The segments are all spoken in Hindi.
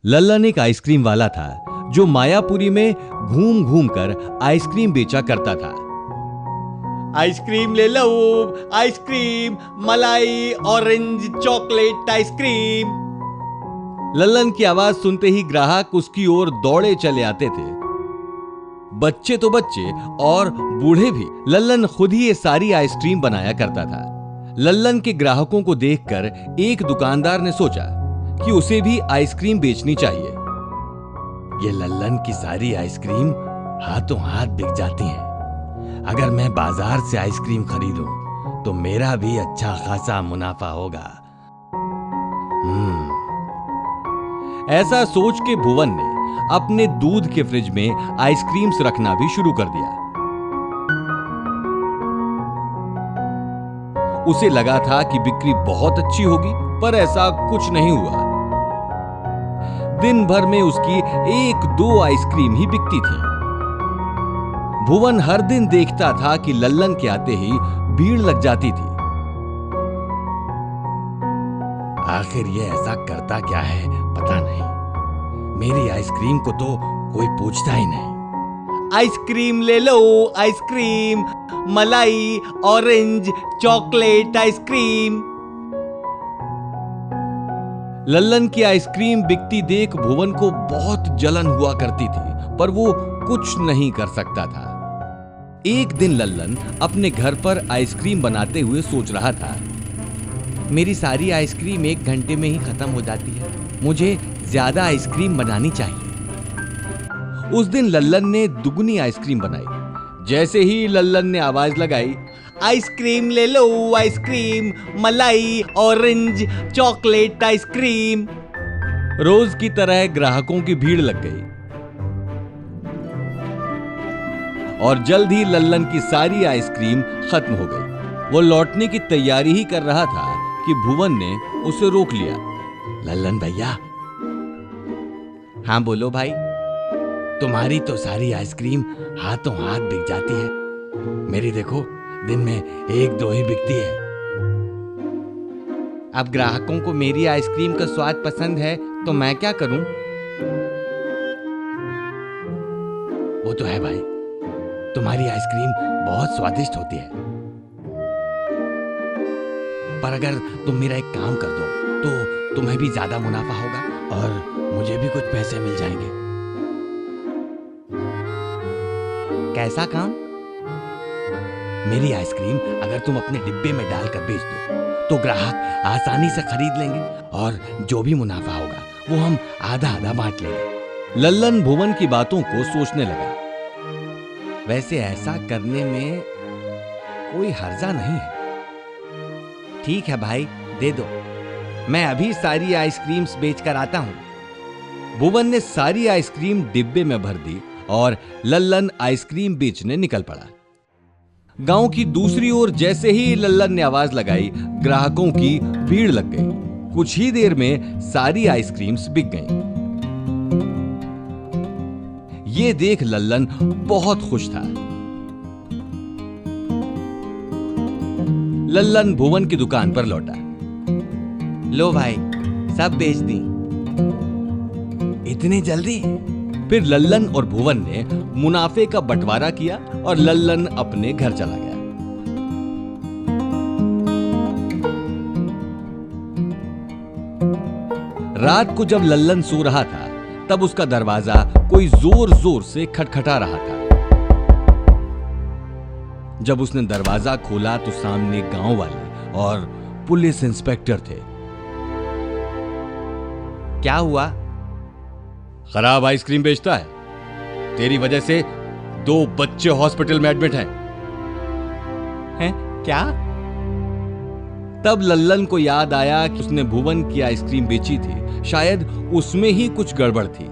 लल्लन एक आइसक्रीम वाला था जो मायापुरी में घूम घूम कर आइसक्रीम बेचा करता था। आइसक्रीम ले लो, आइसक्रीम, मलाई, ऑरेंज, चॉकलेट आइसक्रीम। लल्लन की आवाज सुनते ही ग्राहक उसकी ओर दौड़े चले आते थे। बच्चे तो बच्चे और बूढ़े भी। लल्लन खुद ही ये सारी आइसक्रीम बनाया करता था। लल्लन के ग्राहकों को देखकर एक दुकानदार ने सोचा कि उसे भी आइसक्रीम बेचनी चाहिए। ये लल्लन की सारी आइसक्रीम हाथों हाथ बिक जाती हैं। अगर मैं बाजार से आइसक्रीम खरीदूं तो मेरा भी अच्छा खासा मुनाफा होगा। ऐसा सोच के भुवन ने अपने दूध के फ्रिज में आइसक्रीम्स रखना भी शुरू कर दिया। उसे लगा था कि बिक्री बहुत अच्छी होगी, पर ऐसा कुछ नहीं हुआ। दिन भर में उसकी 1-2 आइसक्रीम ही बिकती थी। भुवन हर दिन देखता था कि लल्लन के आते ही भीड़ लग जाती थी। आखिर ये ऐसा करता क्या है पता नहीं। मेरी आइसक्रीम को तो कोई पूछता ही नहीं। आइसक्रीम ले लो, आइसक्रीम, मलाई, ऑरेंज, चॉकलेट आइसक्रीम। लल्लन की आइसक्रीम बिकती देख भुवन को बहुत जलन हुआ करती थी, पर वो कुछ नहीं कर सकता था। एक दिन लल्लन अपने घर पर आइसक्रीम बनाते हुए सोच रहा था, मेरी सारी आइसक्रीम 1 घंटे में ही खत्म हो जाती है। मुझे ज्यादा आइसक्रीम बनानी चाहिए। उस दिन लल्लन ने दुगनी आइसक्रीम बनाई। जैसे ही लल्लन ने आवाज लगाई, आइसक्रीम ले लो, आइसक्रीम, मलाई, ऑरेंज, चॉकलेट आइसक्रीम, रोज की तरह ग्राहकों की भीड़ लग गई और जल्द ही लल्लन की सारी आइसक्रीम खत्म हो गई। वो लौटने की तैयारी ही कर रहा था कि भुवन ने उसे रोक लिया। लल्लन भैया। हाँ बोलो भाई। तुम्हारी तो सारी आइसक्रीम हाथों हाथ बिक जाती है। मेरी देखो दिन में 1-2 ही बिकती है। अब ग्राहकों को मेरी आइसक्रीम का स्वाद पसंद है तो मैं क्या करूं? वो तो है भाई, तुम्हारी आइसक्रीम बहुत स्वादिष्ट होती है, पर अगर तुम मेरा एक काम कर दो तो तुम्हें भी ज्यादा मुनाफा होगा और मुझे भी कुछ पैसे मिल जाएंगे। कैसा काम? मेरी आइसक्रीम अगर तुम अपने डिब्बे में डालकर बेच दो तो ग्राहक आसानी से खरीद लेंगे और जो भी मुनाफा होगा वो हम आधा आधा बांट लेंगे। लल्लन भुवन की बातों को सोचने लगा। वैसे ऐसा करने में कोई हर्जा नहीं है। ठीक है भाई, दे दो। मैं अभी सारी आइसक्रीम्स बेचकर आता हूं। भुवन ने सारी आइसक्रीम डिब्बे में भर दी और लल्लन आइसक्रीम बेचने निकल पड़ा। गांव की दूसरी ओर जैसे ही लल्लन ने आवाज लगाई, ग्राहकों की भीड़ लग गई। कुछ ही देर में सारी आइसक्रीम्स बिक गईं। ये देख लल्लन बहुत खुश था। लल्लन भुवन की दुकान पर लौटा। लो भाई, सब बेच दी। इतनी जल्दी? फिर लल्लन और भुवन ने मुनाफे का बंटवारा किया और लल्लन अपने घर चला गया। रात को जब लल्लन सो रहा था तब उसका दरवाजा कोई जोर जोर से खटखटा रहा था। जब उसने दरवाजा खोला तो सामने गांव वाले और पुलिस इंस्पेक्टर थे। क्या हुआ? खराब आइसक्रीम बेचता है। तेरी वजह से 2 बच्चे हॉस्पिटल में एडमिट हैं। हैं? क्या? तब लल्लन को याद आया कि उसने भुवन की आइसक्रीम बेची थी। शायद उसमें ही कुछ गड़बड़ थी।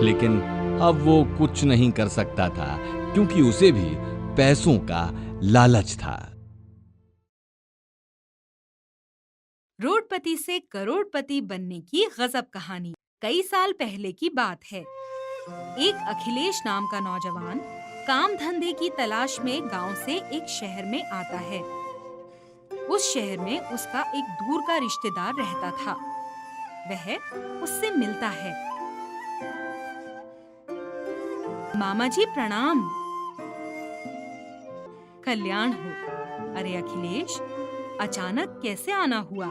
लेकिन अब वो कुछ नहीं कर सकता था क्योंकि उसे भी पैसों का लालच था। रोडपति से करोड़पति बनने की गजब कहानी कई साल पहले की बात है। एक अखिलेश नाम का नौजवान काम धंधे की तलाश में गांव से एक शहर में आता है। उस शहर में उसका एक दूर का रिश्तेदार रहता था। वह उससे मिलता है। मामा जी प्रणाम। कल्याण हो। अरे अखिलेश, अचानक कैसे आना हुआ?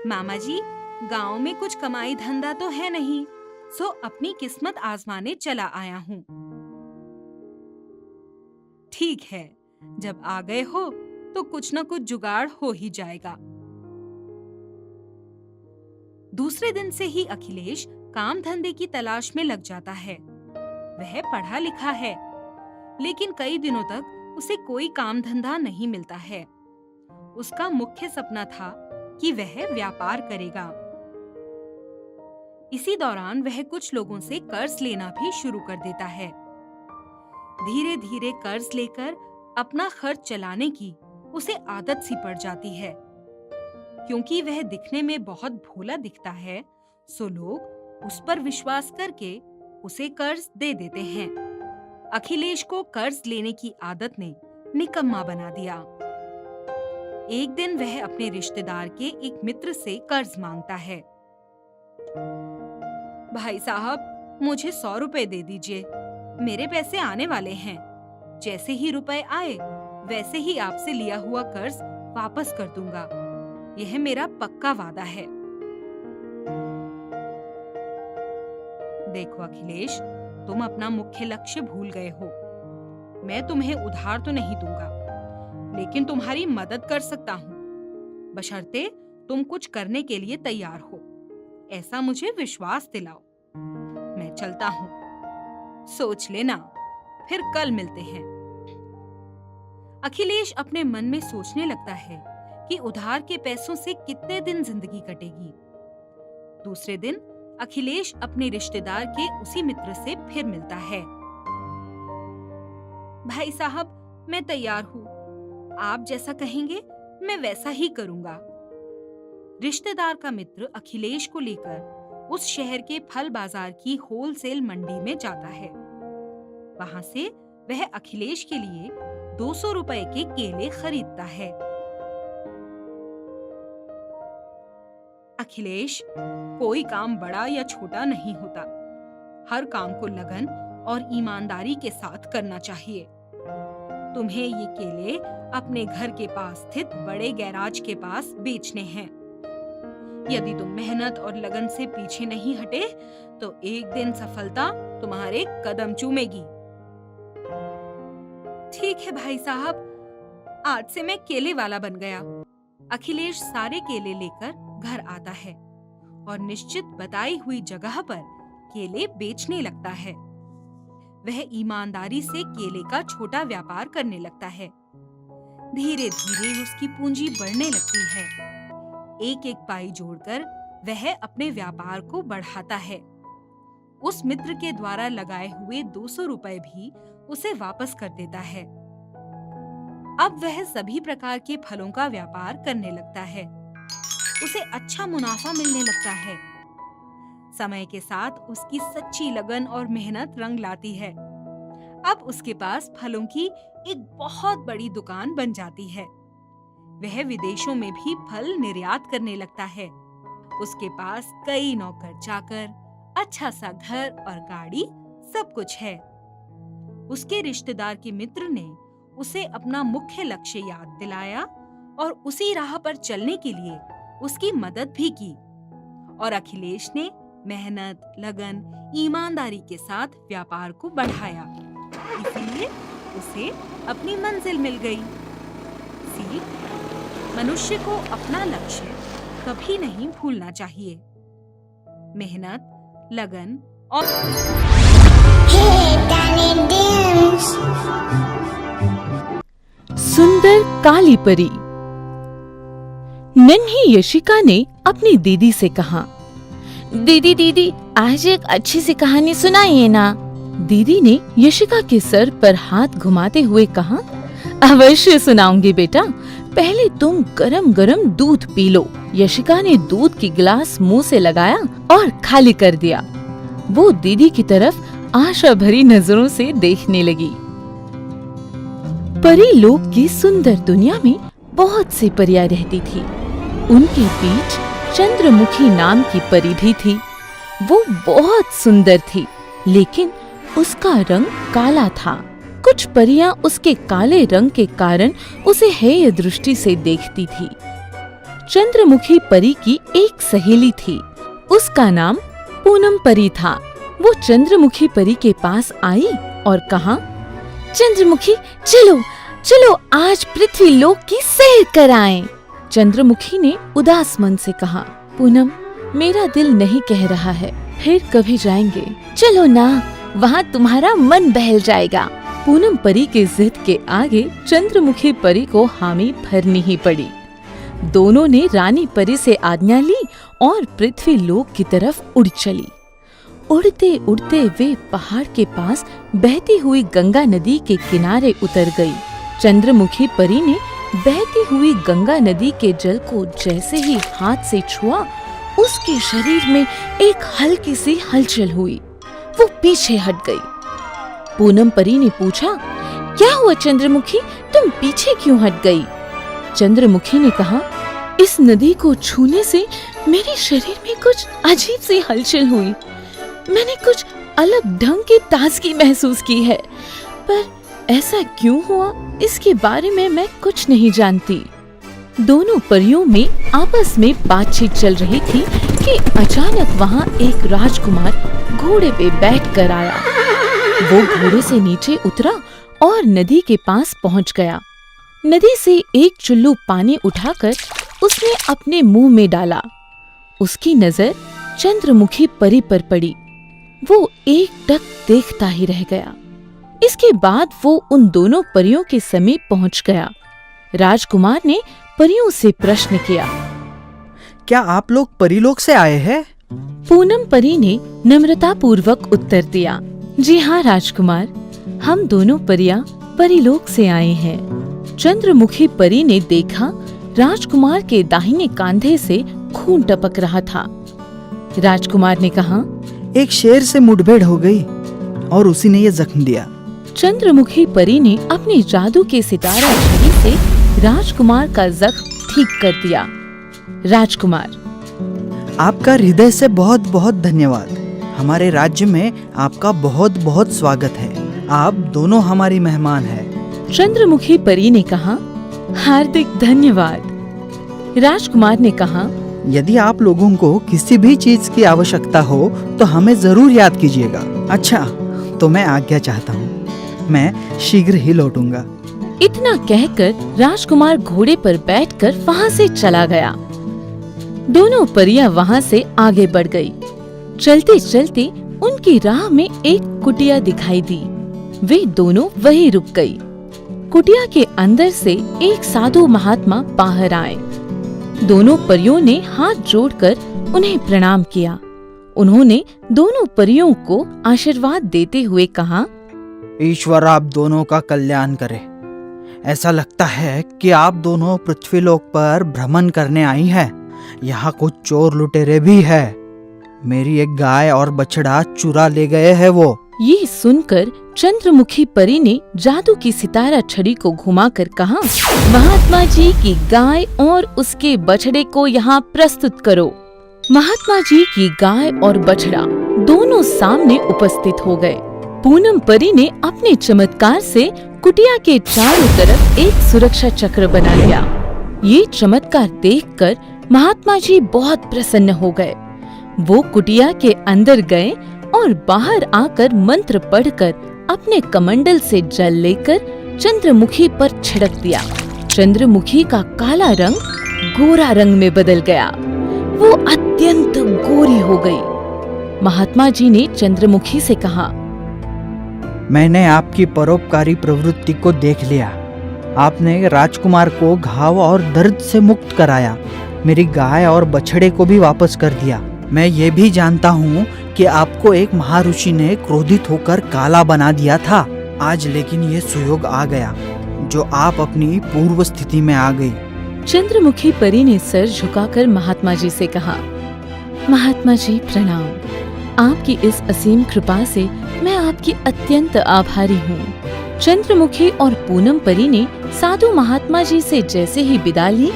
मामा जी, गांव में कुछ कमाई धंधा तो है नहीं, सो अपनी किस्मत आजमाने चला आया हूँ। ठीक है, जब आ गए हो तो कुछ न कुछ जुगाड़ हो ही जाएगा। दूसरे दिन से ही अखिलेश काम धंधे की तलाश में लग जाता है। वह पढ़ा लिखा है, लेकिन कई दिनों तक उसे कोई काम धंधा नहीं मिलता है। उसका मुख्य सपना था कि वह व्यापार करेगा। इसी दौरान वह कुछ लोगों से कर्ज लेना भी शुरू कर देता है। धीरे धीरे कर्ज लेकर अपना खर्च चलाने की उसे आदत सी पड़ जाती है। क्योंकि वह दिखने में बहुत भोला दिखता है, सो लोग उस पर विश्वास करके उसे कर्ज दे देते हैं। अखिलेश को कर्ज लेने की आदत ने निकम्मा बना दिया। एक दिन वह अपने रिश्तेदार के एक मित्र से कर्ज मांगता है। भाई साहब, मुझे 100 रुपए दे दीजिए, मेरे पैसे आने वाले हैं। जैसे ही रुपए आए, वैसे ही आपसे लिया हुआ कर्ज वापस कर दूंगा। यह मेरा पक्का वादा है। देखो अखिलेश, तुम अपना मुख्य लक्ष्य भूल गए हो। मैं तुम्हें उधार तो नहीं दूंगा, लेकिन तुम्हारी मदद कर सकता हूँ, बशर्ते तुम कुछ करने के लिए तैयार हो। ऐसा मुझे विश्वास दिलाओ। मैं चलता हूँ, सोच लेना, फिर कल मिलते हैं। अखिलेश अपने मन में सोचने लगता है कि उधार के पैसों से कितने दिन जिंदगी कटेगी। दूसरे दिन अखिलेश अपने रिश्तेदार के उसी मित्र से फिर मिलता है। भाई साहब, मैं तैयार हूँ, आप जैसा कहेंगे मैं वैसा ही करूंगा। रिश्तेदार का मित्र अखिलेश को लेकर उस शहर के फल बाजार की होलसेल मंडी में जाता है। वहां से वह अखिलेश के लिए 200 रुपए के केले खरीदता है। अखिलेश, कोई काम बड़ा या छोटा नहीं होता। हर काम को लगन और ईमानदारी के साथ करना चाहिए। तुम्हें ये केले अपने घर के पास स्थित बड़े गैराज के पास बेचने हैं। यदि तुम मेहनत और लगन से पीछे नहीं हटे, तो एक दिन सफलता तुम्हारे कदम चूमेगी। ठीक है भाई साहब, आज से मैं केले वाला बन गया। अखिलेश सारे केले लेकर घर आता है और निश्चित बताई हुई जगह पर केले बेचने लगता है। वह ईमानदारी से केले का छोटा व्यापार करने लगता है। धीरे धीरे उसकी पूंजी बढ़ने लगती है। एक एक पाई जोड़कर वह अपने व्यापार को बढ़ाता है। उस मित्र के द्वारा लगाए हुए 200 रुपए भी उसे वापस कर देता है। अब वह सभी प्रकार के फलों का व्यापार करने लगता है। उसे अच्छा मुनाफा मिलने लगता है। समय के साथ उसकी सच्ची लगन और मेहनत रंग लाती है। अब उसके पास फलों की एक बहुत बड़ी दुकान बन जाती है। वह विदेशों में भी फल निर्यात करने लगता है। उसके पास कई नौकर चाकर, अच्छा सा घर और गाड़ी, सब कुछ है। उसके रिश्तेदार के मित्र ने उसे अपना मुख्य लक्ष्य याद दिलाया और उसी राह पर चलने के लिए उसकी मदद भी की। और अखिलेश ने मेहनत, लगन, ईमानदारी के साथ व्यापार को बढ़ाया। इसीलिए उसे अपनी मंजिल मिल गई। सीख: मनुष्य को अपना लक्ष्य कभी नहीं भूलना चाहिए। मेहनत, लगन और सुंदर काली परी। नन्ही यशिका ने अपनी दीदी से कहा, दीदी दीदी, आज एक अच्छी सी कहानी सुनाइए ना। दीदी ने यशिका के सर पर हाथ घुमाते हुए कहा, अवश्य सुनाऊंगी बेटा, पहले तुम गरम गरम दूध पी लो। यशिका ने दूध की गिलास मुंह से लगाया और खाली कर दिया। वो दीदी की तरफ आशा भरी नजरों से देखने लगी। परी लोक की सुंदर दुनिया में बहुत सी परियां रहती थी। उनके बीच चंद्रमुखी नाम की परी भी थी। वो बहुत सुंदर थी, लेकिन उसका रंग काला था। कुछ परियां उसके काले रंग के कारण उसे हेय दृष्टि से देखती थी। चंद्रमुखी परी की एक सहेली थी, उसका नाम पूनम परी था। वो चंद्रमुखी परी के पास आई और कहा, चंद्रमुखी चलो चलो आज पृथ्वी लोक की सैर कराएं। चंद्रमुखी ने उदास मन से कहा, पूनम मेरा दिल नहीं कह रहा है, फिर कभी जाएंगे। चलो ना, वहाँ तुम्हारा मन बहल जाएगा। पूनम परी के जिद के आगे चंद्रमुखी परी को हामी भरनी ही पड़ी। दोनों ने रानी परी से आज्ञा ली और पृथ्वी लोक की तरफ उड़ चली। उड़ते उड़ते वे पहाड़ के पास बहती हुई गंगा नदी के किनारे उतर गई। चंद्रमुखी परी ने बहती हुई गंगा नदी के जल को जैसे ही हाथ से छुआ, उसके शरीर में एक हल्की सी हलचल हुई। वो पीछे हट गई। पूनम परी ने पूछा, क्या हुआ चंद्रमुखी, तुम पीछे क्यों हट गई? चंद्रमुखी ने कहा, इस नदी को छूने से मेरे शरीर में कुछ अजीब सी हलचल हुई। मैंने कुछ अलग ढंग की ताजगी महसूस की है, पर ऐसा क्यों हुआ इसके बारे में मैं कुछ नहीं जानती। दोनों परियों में आपस में बातचीत चल रही थी कि अचानक वहाँ एक राजकुमार घोड़े पे बैठ कर आया। वो घोड़े से नीचे उतरा और नदी के पास पहुँच गया। नदी से एक चुल्लू पानी उठाकर उसने अपने मुंह में डाला। उसकी नजर चंद्रमुखी परी पर पड़ी। वो एकटक देखता ही रह गया। इसके बाद वो उन दोनों परियों के समीप पहुंच गया। राजकुमार ने परियों से प्रश्न किया, क्या आप लोग परीलोक से आए हैं? पूनम परी ने नम्रता पूर्वक उत्तर दिया, जी हाँ राजकुमार, हम दोनों परियां परीलोक से आए हैं। चंद्रमुखी परी ने देखा राजकुमार के दाहिने कांधे से खून टपक रहा था। राजकुमार ने कहा, एक शेर से मुठभेड़ हो गई और उसी ने ये जख्म दिया। चंद्रमुखी परी ने अपने जादू के सितारा छड़ी से राजकुमार का जख्म ठीक कर दिया। राजकुमार, आपका हृदय से बहुत बहुत धन्यवाद। हमारे राज्य में आपका बहुत बहुत स्वागत है। आप दोनों हमारी मेहमान हैं। चंद्रमुखी परी ने कहा, हार्दिक धन्यवाद। राजकुमार ने कहा, यदि आप लोगों को किसी भी चीज की आवश्यकता हो तो हमें जरूर याद कीजिएगा। अच्छा, तो मैं आज्ञा चाहता हूँ। मैं शीघ्र ही लौटूंगा। इतना कहकर राजकुमार घोड़े पर बैठकर वहाँ से चला गया। दोनों परियां वहाँ से आगे बढ़ गई। चलते चलते उनकी राह में एक कुटिया दिखाई दी। वे दोनों वहीं रुक गई। कुटिया के अंदर से एक साधु महात्मा बाहर आए। दोनों परियों ने हाथ जोड़कर उन्हें प्रणाम किया। उन्होंने दोनों परियों को आशीर्वाद देते हुए कहा, ईश्वर आप दोनों का कल्याण करे। ऐसा लगता है कि आप दोनों पृथ्वीलोक पर भ्रमण करने आई हैं। यहाँ कुछ चोर लुटेरे भी है। मेरी एक गाय और बछड़ा चुरा ले गए हैं वो। ये सुनकर चंद्रमुखी परी ने जादू की सितारा छड़ी को घुमाकर कहा, महात्मा जी की गाय और उसके बछड़े को यहाँ प्रस्तुत करो। महात्मा जी की गाय और बछड़ा दोनों सामने उपस्थित हो गए। पूनम परी ने अपने चमत्कार से कुटिया के चारों तरफ एक सुरक्षा चक्र बना लिया। ये चमत्कार देखकर महात्मा जी बहुत प्रसन्न हो गए। वो कुटिया के अंदर गए और बाहर आकर मंत्र पढ़कर अपने कमंडल से जल लेकर चंद्रमुखी पर छिड़क दिया। चंद्रमुखी का काला रंग गोरा रंग में बदल गया। वो अत्यंत गोरी हो गई। महात्मा जी ने चंद्रमुखी से कहा, मैंने आपकी परोपकारी प्रवृत्ति को देख लिया। आपने राजकुमार को घाव और दर्द से मुक्त कराया। मेरी गाय और बछड़े को भी वापस कर दिया। मैं ये भी जानता हूँ कि आपको एक महाऋषि ने क्रोधित होकर काला बना दिया था। आज लेकिन ये सुयोग आ गया जो आप अपनी पूर्व स्थिति में आ गई। चंद्रमुखी परी ने सर झुकाकर महात्मा जी से कहा, महात्मा जी प्रणाम। आपकी इस असीम कृपा से मैं आपकी अत्यंत आभारी हूँ। चंद्रमुखी और पूनम परी ने साधु महात्मा जी से जैसे ही विदा ली,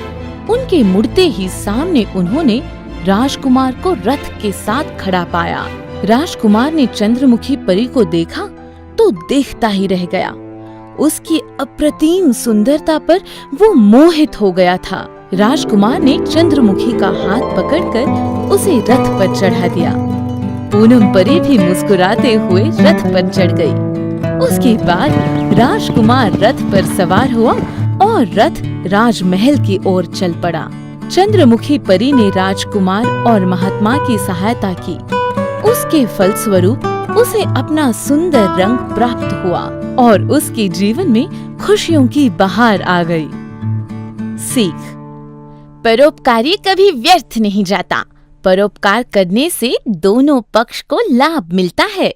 उनके मुड़ते ही सामने उन्होंने राजकुमार को रथ के साथ खड़ा पाया। राजकुमार ने चंद्रमुखी परी को देखा तो देखता ही रह गया। उसकी अप्रतिम सुंदरता पर वो मोहित हो गया था। राजकुमार ने चंद्रमुखी का हाथ पकड़कर उसे रथ पर चढ़ा दिया। पूनम परी भी मुस्कुराते हुए रथ पर चढ़ गई। उसके बाद राजकुमार रथ पर सवार हुआ और रथ राजमहल की ओर चल पड़ा। चंद्रमुखी परी ने राजकुमार और महात्मा की सहायता की। उसके फलस्वरूप उसे अपना सुंदर रंग प्राप्त हुआ और उसके जीवन में खुशियों की बहार आ गई। सीख: परोपकारी कभी व्यर्थ नहीं जाता। परोपकार करने से दोनों पक्ष को लाभ मिलता है।